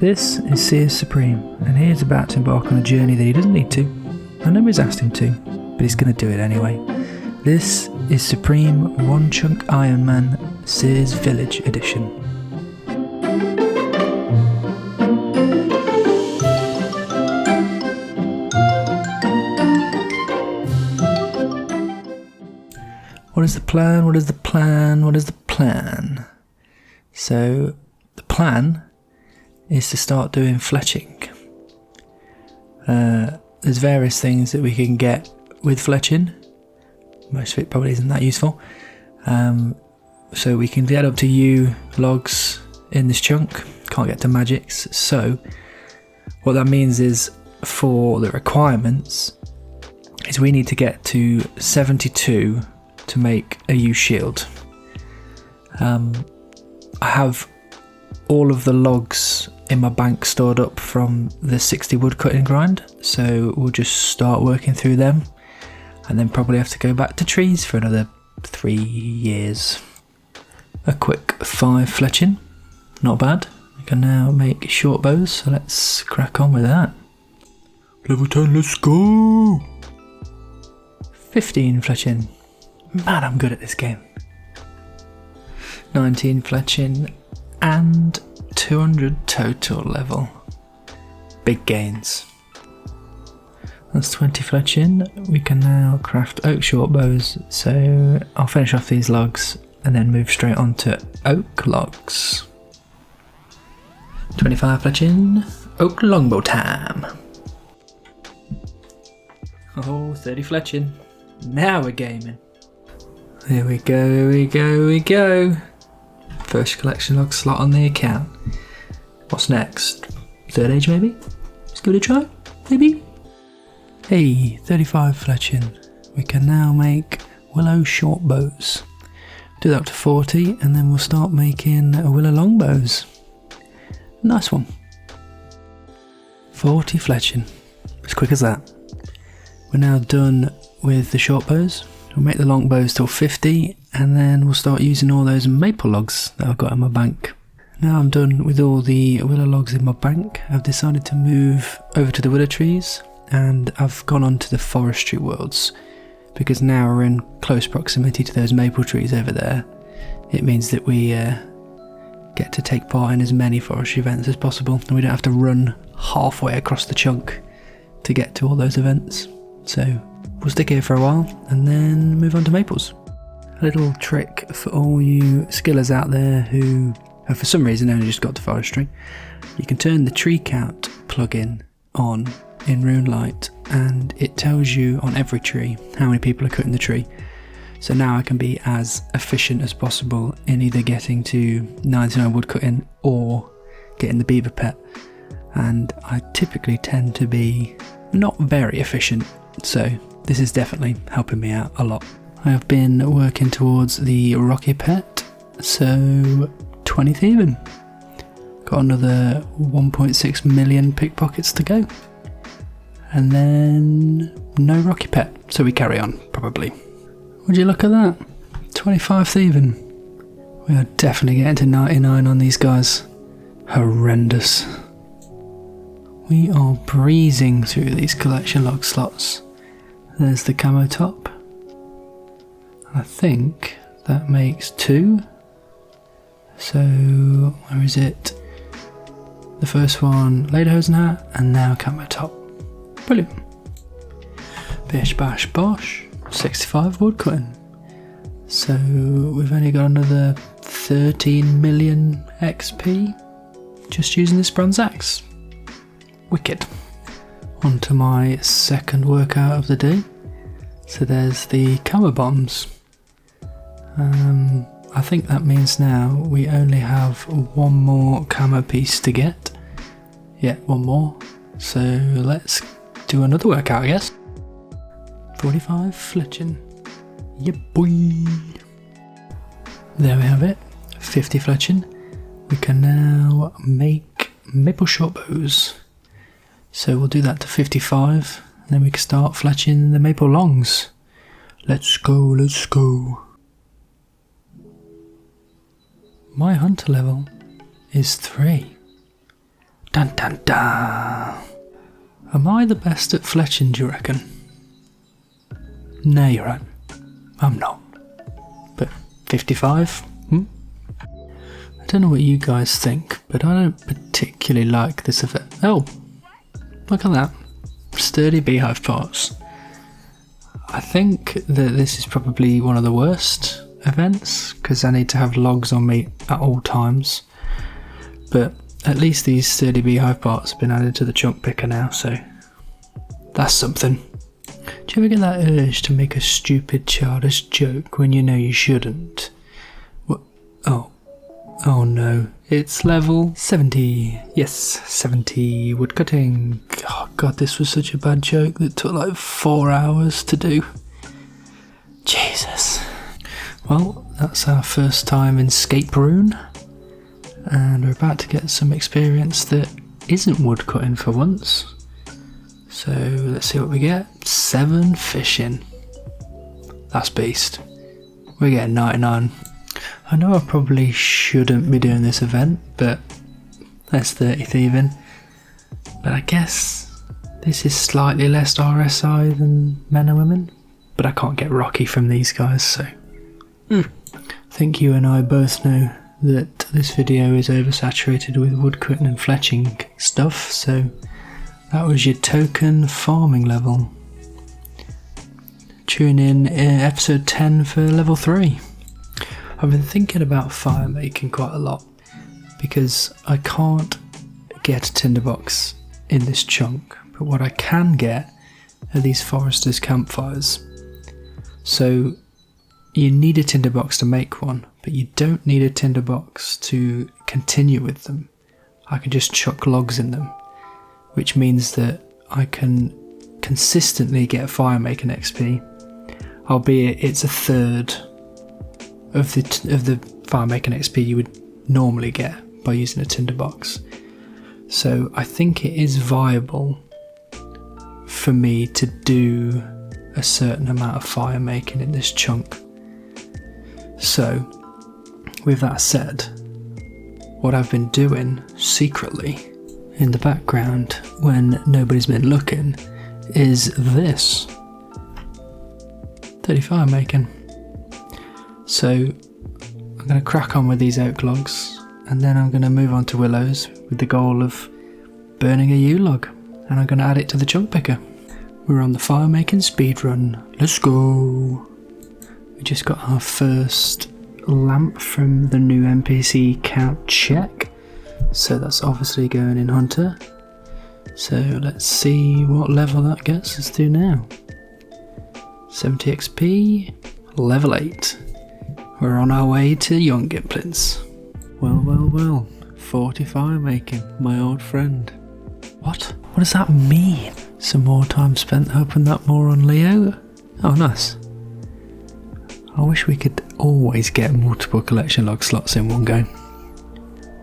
This is Seers Supreme, and he is about to embark on a journey that he doesn't need to. I know he's asked him to, but he's going to do it anyway. This is Supreme One Chunk Ironman Seers Village edition. What is the plan? What is the plan? What is the plan? So, the plan is to start doing fletching. There's various things that we can get with fletching. Most of it probably isn't that useful. So we can get up to U logs in this chunk. Can't get to magics. So what that means is, for the requirements, is we need to get to 72 to make a U shield. I have all of the logs in my bank stored up from the 60 woodcutting grind, so we'll just start working through them and then probably have to go back to trees for another 3 years. A quick 5 fletching, not bad. We can now make short bows, so let's crack on with that. Level 10, let's go! 15 fletching. Man, I'm good at this game. 19 fletching and 200 total level. Big gains. That's 20 fletching. We can now craft oak short bows, so I'll finish off these logs and then move straight on to oak logs. 25 fletching, oak longbow time. Oh, 30 fletching. Now we're gaming. Here we go, here we go, here we go. First collection log slot on the account. What's next? Third age maybe? Let's give it a try, maybe? Hey, 35 fletching. We can now make willow short bows. Do that up to 40 and then we'll start making willow long bows. Nice one. 40 fletching. As quick as that. We're now done with the short bows. We'll make the long bows till 50 and then we'll start using all those maple logs that I've got in my bank. Now I'm done with all the willow logs in my bank. I've decided to move over to the willow trees and I've gone on to the forestry worlds, because now we're in close proximity to those maple trees over there. It means that we get to take part in as many forestry events as possible and we don't have to run halfway across the chunk to get to all those events. So we'll stick here for a while and then move on to maples. A little trick for all you skillers out there who have for some reason only just got to forestry. You can turn the tree count plugin on in Runelight and it tells you on every tree how many people are cutting the tree. So now I can be as efficient as possible in either getting to 99 woodcutting or getting the beaver pet. And I typically tend to be not very efficient, so this is definitely helping me out a lot. I have been working towards the rocky pet, so 20 thieving. Got another 1.6 million pickpockets to go. And then no rocky pet, so we carry on, probably. Would you look at that? 25 thieving. We are definitely getting to 99 on these guys. Horrendous. We are breezing through these collection log slots. There's the camo top. I think that makes 2. So, where is it? The first one, lederhosen hat, and now camo top. Brilliant. Bish bash bosh, 65 woodcutting. So, we've only got another 13 million XP just using this bronze axe. Wicked. On to my second workout of the day. So there's the camo bombs. I think that means now we only have one more camo piece to get. Yeah, one more. So let's do another workout, I guess. 45 fletching. Yeah, boy. There we have it. 50 fletching. We can now make maple short bows. So we'll do that to 55. And then we can start fletching the maple longs. Let's go, let's go. My hunter level is 3. Dun dun. Am I the best at fletching, do you reckon? No, you're right. I'm not. But 55? I don't know what you guys think, but I don't particularly like this effect. Oh, look at that. Sturdy beehive parts. I think that this is probably one of the worst events, because I need to have logs on me at all times. But at least these sturdy beehive parts have been added to the chunk picker now, so that's something. Do you ever get that urge to make a stupid childish joke when you know you shouldn't? What? Oh no, it's level 70. Yes, 70 woodcutting. Oh god, this was such a bad joke that took like 4 hours to do. Jesus. Well, that's our first time in Scape Rune, and we're about to get some experience that isn't woodcutting for once. So let's see what we get. 7 fishing. That's beast. We're getting 99. I know I probably shouldn't be doing this event, but that's 30 thieving. But I guess this is slightly less RSI than men and women. But I can't get rocky from these guys, so... I think you and I both know that this video is oversaturated with woodcutting and fletching stuff, so that was your token farming level. Tune in episode 10 for level 3. I've been thinking about fire making quite a lot, because I can't get a tinderbox in this chunk, but what I can get are these foresters' campfires. So you need a tinderbox to make one, but you don't need a tinderbox to continue with them. I can just chuck logs in them, which means that I can consistently get fire making XP, albeit it's a third of the fire making XP you would normally get by using a tinderbox. So I think it is viable for me to do a certain amount of fire making in this chunk. So with that said, what I've been doing secretly in the background when nobody's been looking is this 30 fire making. So I'm going to crack on with these oak logs, and then I'm going to move on to willows with the goal of burning a yew log, and I'm going to add it to the chunk picker. We're on the fire making speed run. Let's go. We just got our first lamp from the new NPC count check, so that's obviously going in Hunter. So let's see what level that gets us to now. 70 XP, level 8. We're on our way to Young Gimplins. Well, 40 fire making, my old friend. What does that mean? Some more time spent hoping that more on Leo? Oh nice. I wish we could always get multiple collection log slots in one go.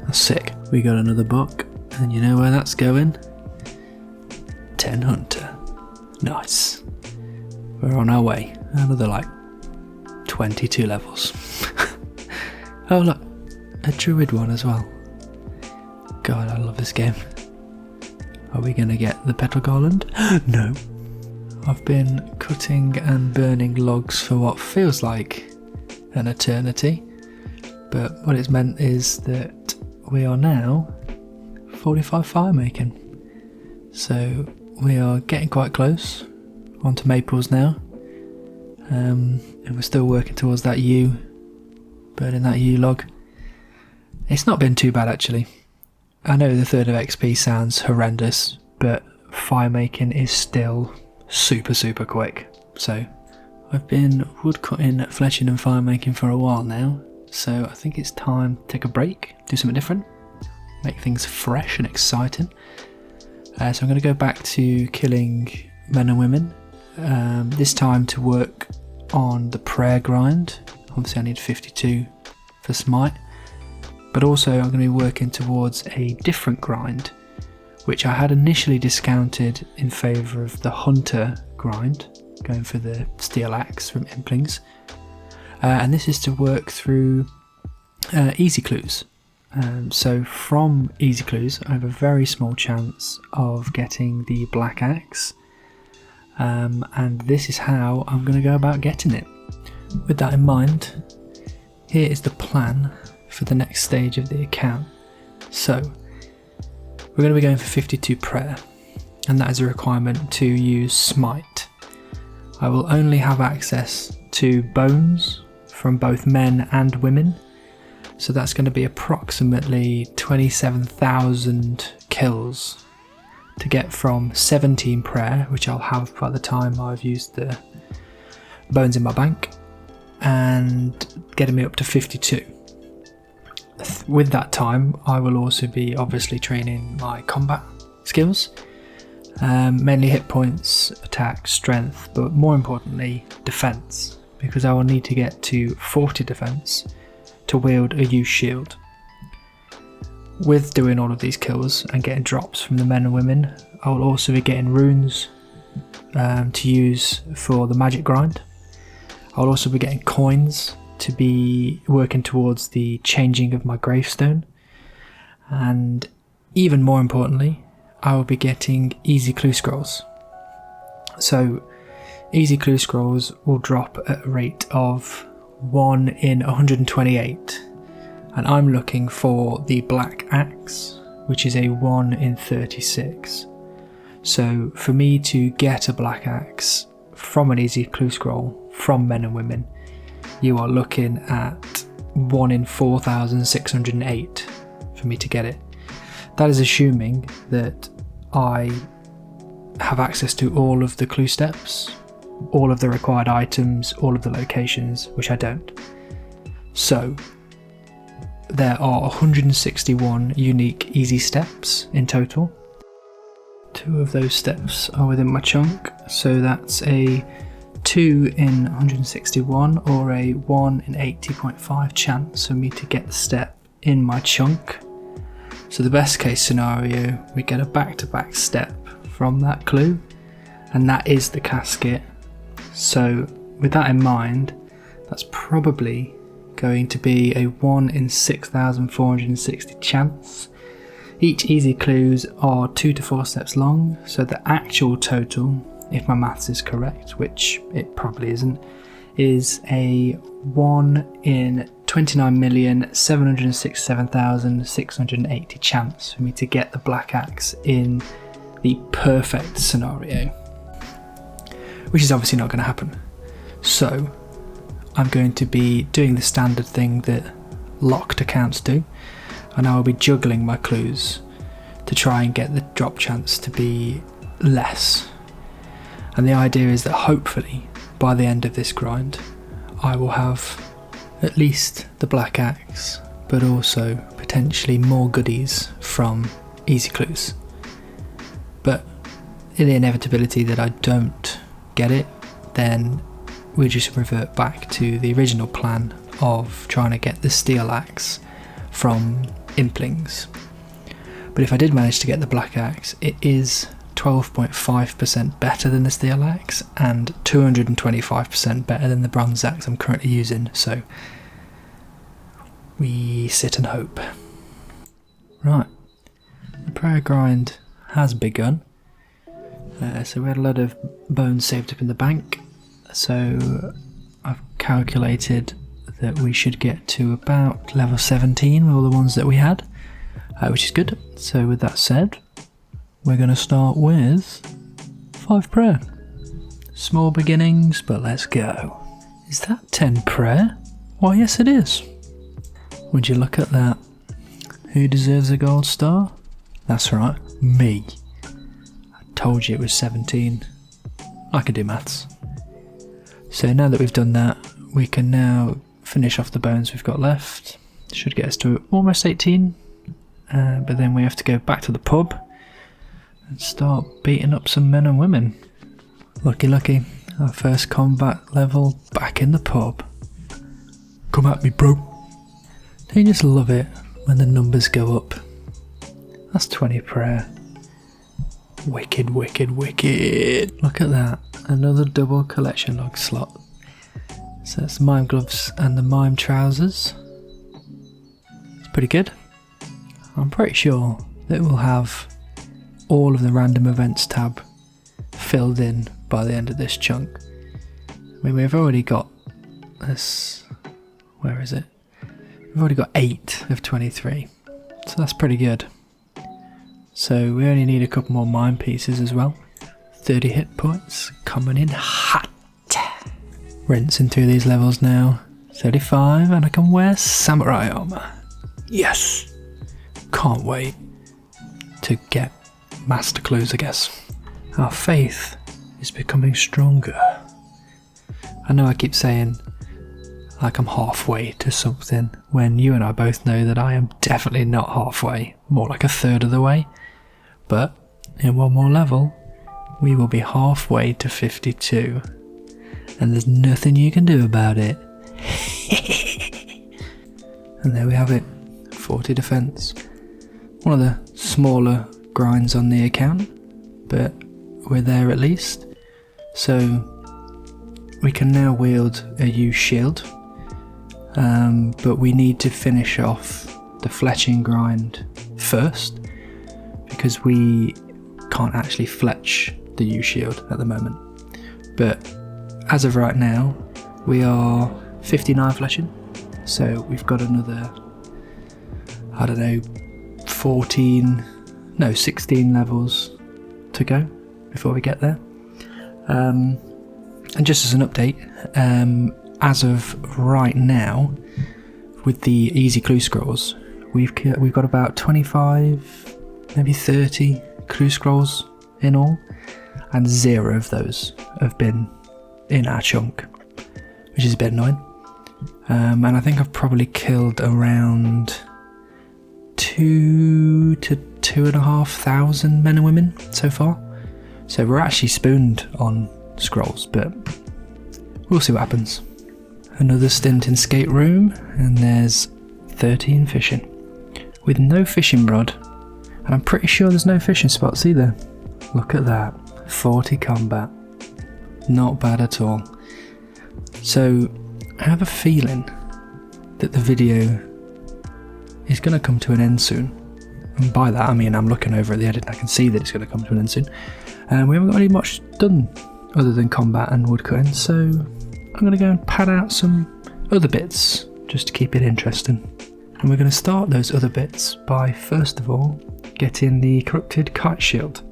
That's sick. We got another buck, and you know where that's going? 10 Hunter. Nice. We're on our way. Another like 22 levels. Oh look, a druid one as well. God, I love this game. Are we going to get the petal garland? No. I've been cutting and burning logs for what feels like an eternity, but what it's meant is that we are now 45 fire making. So we are getting quite close onto maples now, and we're still working towards that yew, burning that yew log. It's not been too bad actually. I know the third of XP sounds horrendous, but fire making is still super quick. So I've been woodcutting, fletching and fire making for a while now, so I think it's time to take a break, do something different, make things fresh and exciting. So I'm going to go back to killing men and women, this time to work on the prayer grind. Obviously I need 52 for smite, but also I'm going to be working towards a different grind, which I had initially discounted in favour of the hunter grind, going for the steel axe from Implings, and this is to work through easy clues. So from easy clues, I have a very small chance of getting the black axe, and this is how I'm going to go about getting it. With that in mind, here is the plan for the next stage of the account. So we're going to be going for 52 prayer, and that is a requirement to use smite. I will only have access to bones from both men and women, so that's going to be approximately 27,000 kills to get from 17 prayer, which I'll have by the time I've used the bones in my bank, and getting me up to 52. With that time, I will also be obviously training my combat skills, mainly hit points, attack, strength, but more importantly defense, because I will need to get to 40 defense to wield a used shield. With doing all of these kills and getting drops from the men and women, I will also be getting runes to use for the magic grind. I'll also be getting coins to be working towards the changing of my gravestone, and even more importantly, I will be getting easy clue scrolls. So easy clue scrolls will drop at a rate of 1 in 128, and I'm looking for the black axe, which is a 1 in 36. So for me to get a black axe from an easy clue scroll from men and women, you are looking at 1 in 4,608 for me to get it. That is assuming that I have access to all of the clue steps, all of the required items, all of the locations, which I don't. So there are 161 unique easy steps in total. 2 of those steps are within my chunk, so that's a 2 in 161 or a 1 in 80.5 chance for me to get the step in my chunk. So the best case scenario, we get a back-to-back step from that clue, and that is the casket. So with that in mind, that's probably going to be a 1 in 6,460 chance. Each easy clues are 2 to 4 steps long, so the actual total, if my maths is correct, which it probably isn't, is a 1 in 29,767,680 chance for me to get the black axe in the perfect scenario, which is obviously not going to happen. So I'm going to be doing the standard thing that locked accounts do, and I will be juggling my clues to try and get the drop chance to be less. And the idea is that hopefully by the end of this grind I will have at least the black axe, but also potentially more goodies from easy clues. But in the inevitability that I don't get it, then we just revert back to the original plan of trying to get the steel axe from implings. But if I did manage to get the black axe, it is 12.5% better than the steel axe and 225% better than the bronze axe I'm currently using, so we sit and hope. Right, the prayer grind has begun. So we had a lot of bones saved up in the bank, so I've calculated that we should get to about level 17 with all the ones that we had, which is good. So with that said, we're going to start with 5 prayer. Small beginnings, but let's go. Is that 10 prayer? Why, yes it is. Would you look at that? Who deserves a gold star? That's right, me. I told you it was 17. I can do maths. So now that we've done that, we can now finish off the bones we've got left. Should get us to almost 18. But then we have to go back to the pub and start beating up some men and women. Lucky, our first combat level back in the pub. Come at me, bro. Don't you just love it when the numbers go up? That's 20 prayer. Wicked. Look at that, another double collection log slot. So that's the mime gloves and the mime trousers. It's pretty good. I'm pretty sure that we'll have all of the random events tab filled in by the end of this chunk. I mean, we've already got this, where is it? We've already got 8 of 23, so that's pretty good. So we only need a couple more mind pieces as well. 30 hit points, coming in hot. Rinsing through these levels now. 35, and I can wear samurai armor. Yes! Can't wait to get master clues, I guess. Our faith is becoming stronger. I know I keep saying like I'm halfway to something, when you and I both know that I am definitely not halfway, more like a third of the way. But in one more level, we will be halfway to 52, and there's nothing you can do about it. And there we have it, 40 defense. One of the smaller grinds on the account, but we're there at least. So we can now wield a U shield, but we need to finish off the fletching grind first, because we can't actually fletch the U shield at the moment. But as of right now, we are 59 fletching, so we've got another, I don't know, 16 levels to go before we get there. And just as an update, as of right now, with the easy clue scrolls, we've got about 25, maybe 30 clue scrolls in all, and 0 of those have been in our chunk, which is a bit annoying. And I think I've probably killed around 2 to 2,500 men and women so far. So we're actually spooned on scrolls, but we'll see what happens. Another stint in skate room, and there's 13 fishing with no fishing rod, and I'm pretty sure there's no fishing spots either. Look at that, 40 combat, not bad at all. So I have a feeling that the video is going to come to an end soon, and by that I mean I'm looking over at the edit and I can see that it's going to come to an end soon. We haven't got really much done other than combat and woodcutting, so I'm going to go and pad out some other bits just to keep it interesting. And we're going to start those other bits by, first of all, getting the corrupted kite shield.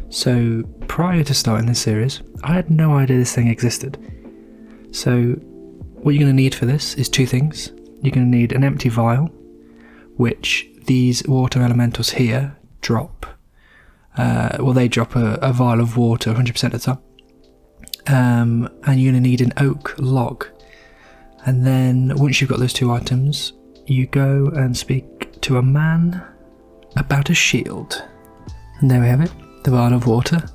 So prior to starting this series, I had no idea this thing existed. So what you're going to need for this is 2 things. You're going to need an empty vial, which these water elementals here drop. They drop a vial of water 100% of the time. And you're going to need an oak log. And then once you've got those 2 items, you go and speak to a man about a shield. And there we have it, the vial of water.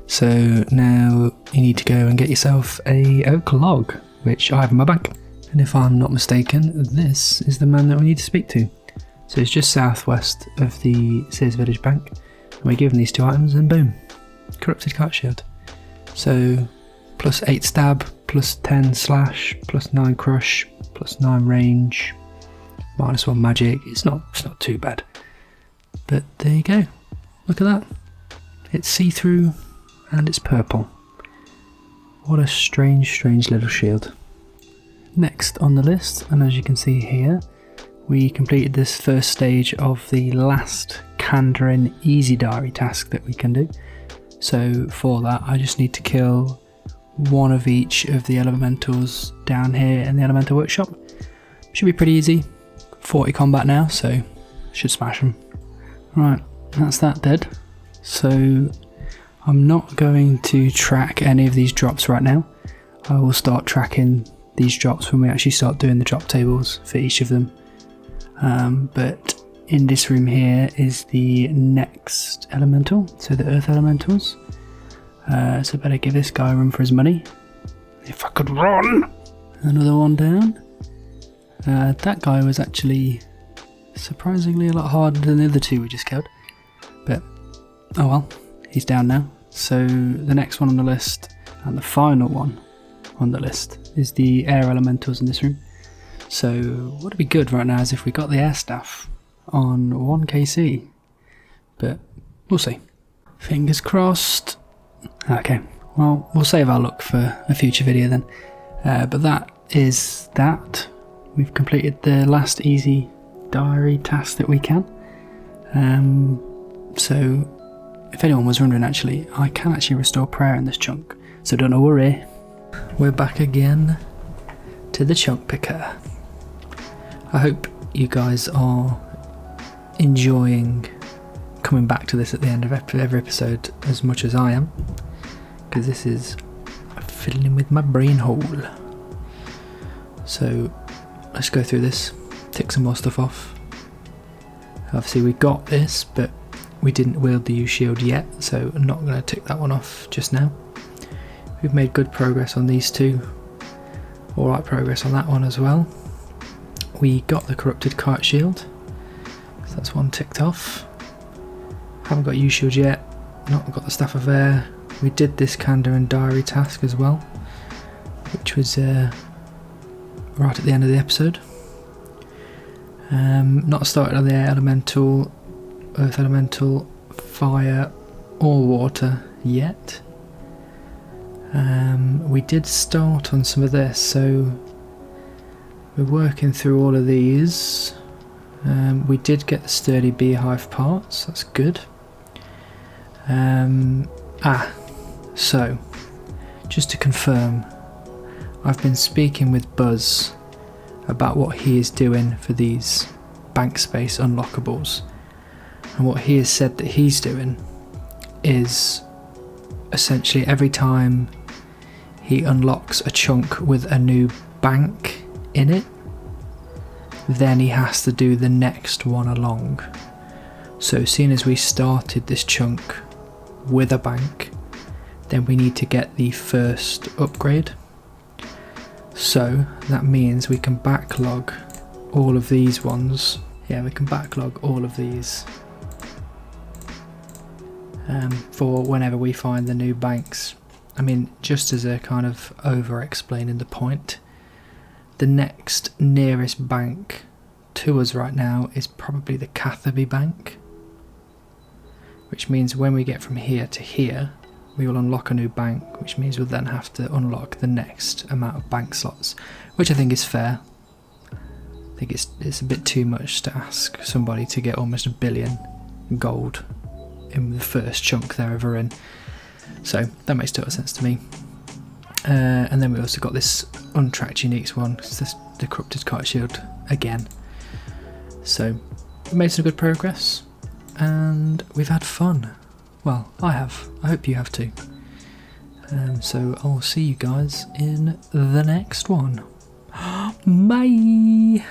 So now you need to go and get yourself a oak log, which I have in my bank. And if I'm not mistaken, this is the man that we need to speak to. So it's just southwest of the Seers Village bank. And we're given these 2 items and boom, corrupted kite shield. So plus 8 stab, plus 10 slash, plus 9 crush, plus 9 range, minus 1 magic. It's not too bad. But there you go. Look at that. It's see-through and it's purple. What a strange little shield. Next on the list, and as you can see here, we completed this first stage of the last Kandarin easy diary task that we can do. So for that, I just need to kill 1 of each of the elementals down here in the elemental workshop. Should be pretty easy. 40 combat now, so should smash them. Right, that's that dead. So I'm not going to track any of these drops right now. I will start tracking these drops when we actually start doing the drop tables for each of them. But in this room here is the next elemental, so the earth elementals. So better give this guy a run for his money. If I could run! Another one down. That guy was actually surprisingly a lot harder than the other 2 we just killed. But, oh well, he's down now. So the next one on the list, and the final one on the list, is the air elementals in this room. So what would be good right now is if we got the air staff on 1kc, but we'll see. Fingers crossed. Okay, well, we'll save our luck for a future video then. But that is that. We've completed the last easy diary task that we can. So, if anyone was wondering, actually, I can actually restore prayer in this chunk, so don't worry. We're back again to the chunk picker. I hope you guys are enjoying coming back to this at the end of every episode as much as I am, because this is filling with my brain hole. So let's go through this, tick some more stuff off. Obviously we got this, but we didn't wield the U-shield yet, so I'm not going to tick that one off just now. We've made good progress on these two, alright progress on that one as well. We got the corrupted kite shield, so that's one ticked off. Haven't got U-shield yet, not got the staff of air. We did this Kandarin diary task as well, which was right at the end of the episode. Not started on the air elemental, earth elemental, fire or water yet. We did start on some of this, so we're working through all of these. We did get the sturdy beehive parts, that's good. So just to confirm, I've been speaking with Buzz about what he is doing for these bank space unlockables, and what he has said that he's doing is essentially every time he unlocks a chunk with a new bank in it, then he has to do the next one along. So seeing as we started this chunk with a bank, then we need to get the first upgrade. So that means we can backlog all of these ones. Yeah, we can backlog all of these for whenever we find the new banks. I mean, just as a kind of over-explaining the point, the next nearest bank to us right now is probably the Catherby bank, which means when we get from here to here, we will unlock a new bank, which means we'll then have to unlock the next amount of bank slots, which I think is fair. I think it's a bit too much to ask somebody to get almost 1 billion gold in the first chunk they're ever in. So that makes total sense to me. And then we also got this untracked uniques one, it's the corrupted kite shield again. So we made some good progress, and we've had fun. Well, I have. I hope you have too. So I'll see you guys in the next one. Bye!